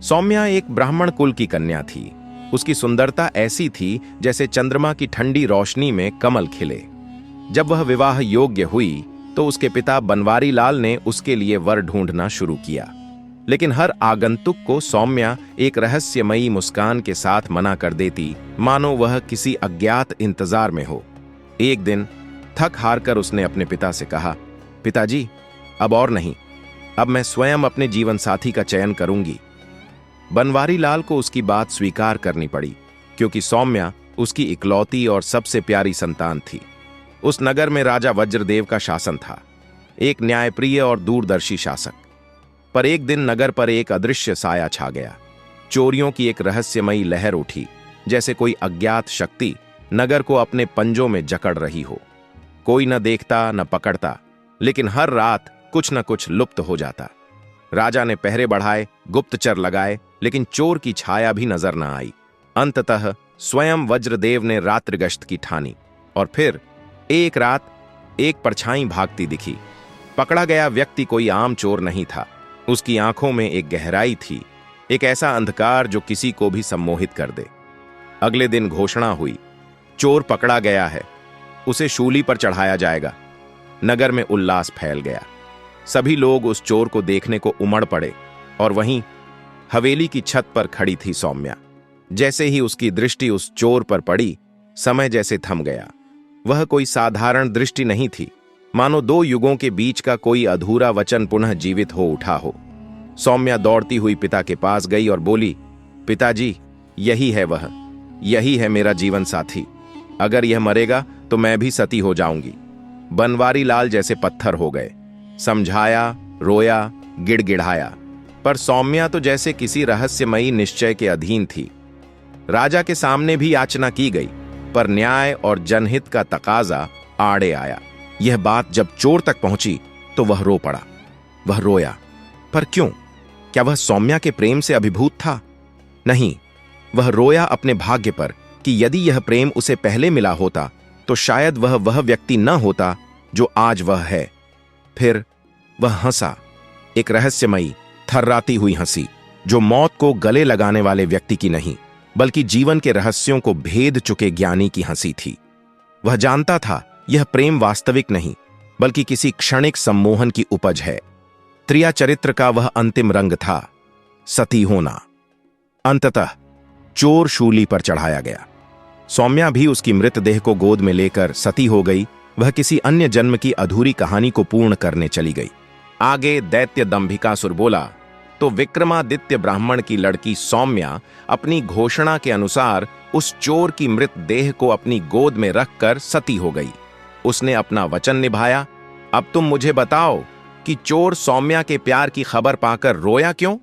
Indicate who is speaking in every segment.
Speaker 1: सौम्या एक ब्राह्मण कुल की कन्या थी। उसकी सुंदरता ऐसी थी जैसे चंद्रमा की ठंडी रोशनी में कमल खिले। जब वह विवाह योग्य हुई तो उसके पिता बनवारी लाल ने उसके लिए वर ढूंढना शुरू किया, लेकिन हर आगंतुक को सौम्या एक रहस्यमयी मुस्कान के साथ मना कर देती, मानो वह किसी अज्ञात इंतजार में हो। एक दिन थक हार कर उसने अपने पिता से कहा, पिताजी, अब और नहीं, अब मैं स्वयं अपने जीवन साथी का चयन करूंगी। बनवारी लाल को उसकी बात स्वीकार करनी पड़ी, क्योंकि सौम्या उसकी इकलौती और सबसे प्यारी संतान थी। उस नगर में राजा वज्रदेव का शासन था, एक न्यायप्रिय और दूरदर्शी शासक। पर एक दिन नगर पर एक अदृश्य साया छा गया। चोरियों की एक रहस्यमयी लहर उठी, जैसे कोई अज्ञात शक्ति नगर को अपने पंजों में जकड़ रही हो। कोई न देखता न पकड़ता, लेकिन हर रात कुछ न कुछ लुप्त हो जाता। राजा ने पहरे बढ़ाए, गुप्तचर लगाए, लेकिन चोर की छाया भी नजर न आई। अंततः स्वयं वज्रदेव ने रात्रि गश्त की ठानी, और फिर एक रात एक परछाई भागती दिखी। पकड़ा गया व्यक्ति कोई आम चोर नहीं था। उसकी आंखों में एक गहराई थी, एक ऐसा अंधकार जो किसी को भी सम्मोहित कर दे। अगले दिन घोषणा हुई, चोर पकड़ा गया है, उसे शूली पर चढ़ाया जाएगा। नगर में उल्लास फैल गया। सभी लोग उस चोर को देखने को उमड़ पड़े, और वहीं हवेली की छत पर खड़ी थी सौम्या। जैसे ही उसकी दृष्टि उस चोर पर पड़ी, समय जैसे थम गया। वह कोई साधारण दृष्टि नहीं थी, मानो दो युगों के बीच का कोई अधूरा वचन पुनः जीवित हो उठा हो। सौम्या दौड़ती हुई पिता के पास गई और बोली, पिताजी, यही है वह, यही है मेरा जीवन साथी। अगर यह मरेगा तो मैं भी सती हो जाऊंगी। बनवारी लाल जैसे पत्थर हो गए। समझाया, रोया, गिड़गिड़ाया, पर सौम्या तो जैसे किसी रहस्यमयी निश्चय के अधीन थी। राजा के सामने भी याचना की गई, पर न्याय और जनहित का तकाजा आड़े आया। यह बात जब चोर तक पहुंची तो वह रो पड़ा। वह रोया, पर क्यों? क्या वह सौम्या के प्रेम से अभिभूत था? नहीं, वह रोया अपने भाग्य पर कि यदि यह प्रेम उसे पहले मिला होता तो शायद वह व्यक्ति न होता जो आज वह है। फिर वह हंसा, एक रहस्यमयी, थर्राती हुई हंसी, जो मौत को गले लगाने वाले व्यक्ति की नहीं, बल्कि जीवन के रहस्यों को भेद चुके ज्ञानी की हंसी थी। वह जानता था यह प्रेम वास्तविक नहीं, बल्कि किसी क्षणिक सम्मोहन की उपज है। त्रिया चरित्र का वह अंतिम रंग था, सती होना। अंततः चोर शूली पर चढ़ाया गया। सौम्या भी उसकी मृतदेह को गोद में लेकर सती हो गई। वह किसी अन्य जन्म की अधूरी कहानी को पूर्ण करने चली गई। आगे दैत्य दंभिकासुर बोला, तो विक्रमादित्य ब्राह्मण की लड़की सौम्या अपनी घोषणा के अनुसार उस चोर की मृत देह को अपनी गोद में रखकर सती हो गई। उसने अपना वचन निभाया। अब तुम मुझे बताओ कि चोर सौम्या के प्यार की खबर पाकर रोया क्यों,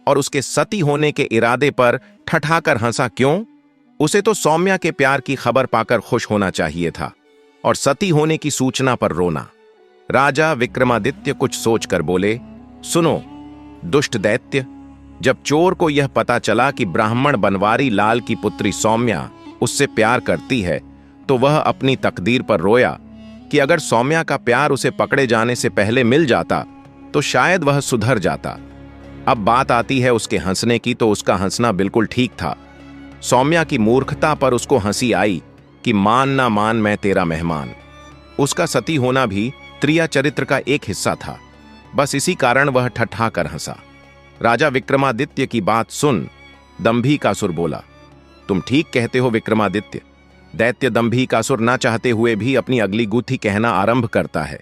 Speaker 1: और उसके सती होने के इरादे पर ठठाकर हंसा क्यों? उसे तो सौम्या के प्यार की खबर पाकर खुश होना चाहिए था, और सती होने की सूचना पर रोना। राजा विक्रमादित्य कुछ सोचकर बोले, सुनो दुष्ट दैत्य, जब चोर को यह पता चला कि ब्राह्मण बनवारी लाल की पुत्री सौम्या उससे प्यार करती है, तो वह अपनी तकदीर पर रोया कि अगर सौम्या का प्यार उसे पकड़े जाने से पहले मिल जाता तो शायद वह सुधर जाता। अब बात आती है उसके हंसने की, तो उसका हंसना बिल्कुल ठीक था। सौम्या की मूर्खता पर उसको हंसी आई कि मान ना मान मैं तेरा मेहमान। उसका सती होना भी त्रिया चरित्र का एक हिस्सा था। बस इसी कारण वह ठठाकर हंसा। राजा विक्रमादित्य की बात सुन दंभिकासुर बोला, तुम ठीक कहते हो विक्रमादित्य। दैत्य दंभिकासुर ना चाहते हुए भी अपनी अगली गुत्थी कहना आरंभ करता है।